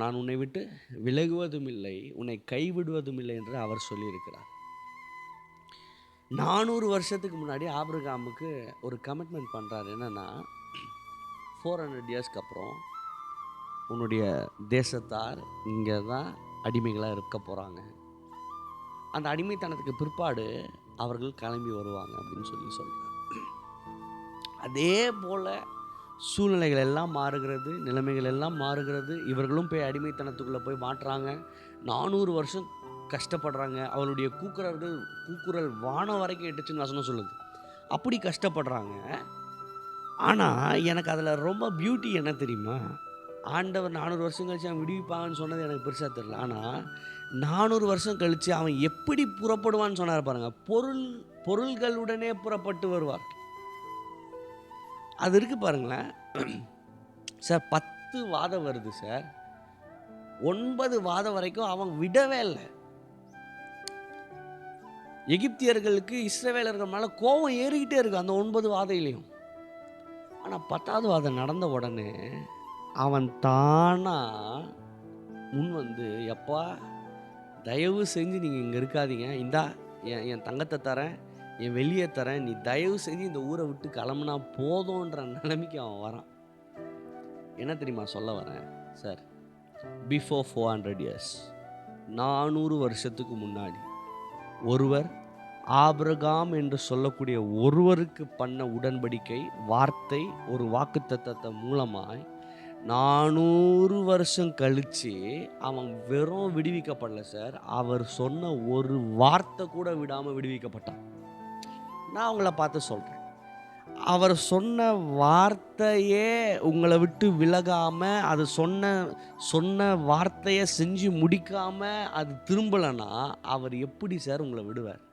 நான் உன்னை விட்டு விலகுவதும் இல்லை, உன்னை கைவிடுவதும் இல்லை என்று அவர் சொல்லியிருக்கிறார். 400 வருஷத்துக்கு முன்னாடி ஆபிரகாமுக்கு ஒரு கமிட்மெண்ட் பண்ணுறாரு. என்னென்னா 400 இயர்ஸ்க்கு அப்புறம் உன்னுடைய தேசத்தார் இங்கே தான் அடிமைகளாக இருக்க போகிறாங்க. அந்த அடிமைத்தனத்துக்கு பிற்பாடு அவர்கள் கிளம்பி வருவாங்க அப்படின்னு சொல்கிறார். அதே போல் சூழ்நிலைகள் எல்லாம் மாறுகிறது, நிலைமைகள் எல்லாம் மாறுகிறது. இவர்களும் போய் அடிமைத்தனத்துக்குள்ளே போய் மாட்டுறாங்க. 400 வருஷம் கஷ்டப்படுறாங்க. அவளுடைய கூக்குரல் வானம் வரைக்கும் எட்டுச்சுன்னு வசனம் சொல்லுது. அப்படி கஷ்டப்படுறாங்க. ஆனால் எனக்கு அதில் ரொம்ப பியூட்டி என்ன தெரியுமா? ஆண்டவர் 400 வருஷம் கழித்து அவன் விடுவிப்பாங்கன்னு சொன்னது எனக்கு பெருசாக தெரியல. ஆனால் 400 வருஷம் கழித்து அவன் எப்படி புறப்படுவான்னு சொன்னார் பாருங்கள். பொருள்களுடனே புறப்பட்டு வருவார். அது இருக்குது பாருங்களேன் சார். 10 வாதம் வருது சார். 9 வாதம் வரைக்கும் அவன் விடவே இல்லை. எகிப்தியர்களுக்கு இஸ்ரவேலர்கள் மேலே கோபம் ஏறிக்கிட்டே இருக்கு அந்த 9 வாதையிலையும். ஆனால் 10வது வாதம் நடந்த உடனே அவன் தானா முன் வந்து, எப்பா தயவு செஞ்சு நீங்கள் இங்கே இருக்காதீங்க, இந்தா என் தங்கத்தை தரேன், என் வெளியே தரேன், நீ தயவு செஞ்சு இந்த ஊரை விட்டு கிளம்புனா போதும்ன்ற நிலைமைக்கு அவன் வரான். என்ன தெரியுமா சொல்ல வரேன் சார்? பிஃபோர் 400 இயர்ஸ், 400 வருஷத்துக்கு முன்னாடி ஒருவர் ஆபிரகாம் என்று சொல்லக்கூடிய ஒருவருக்கு பண்ண உடன்படிக்கை வார்த்தை, ஒரு வாக்குத்தத்தத்தை மூலமாய் 400 வருஷம் கழித்து அவன் வெறும் விடுவிக்கப்படல சார், அவர் சொன்ன ஒரு வார்த்தை கூட விடாமல் விடுவிக்கப்பட்டான். நான் உங்களை பார்த்து சொல்கிறேன், அவர் சொன்ன வார்த்தையே உங்களை விட்டு விலகாமல், அது சொன்ன வார்த்தையை செஞ்சு முடிக்காமல் அது திரும்பலைன்னா அவர் எப்படி சார் உங்களை விடுவார்?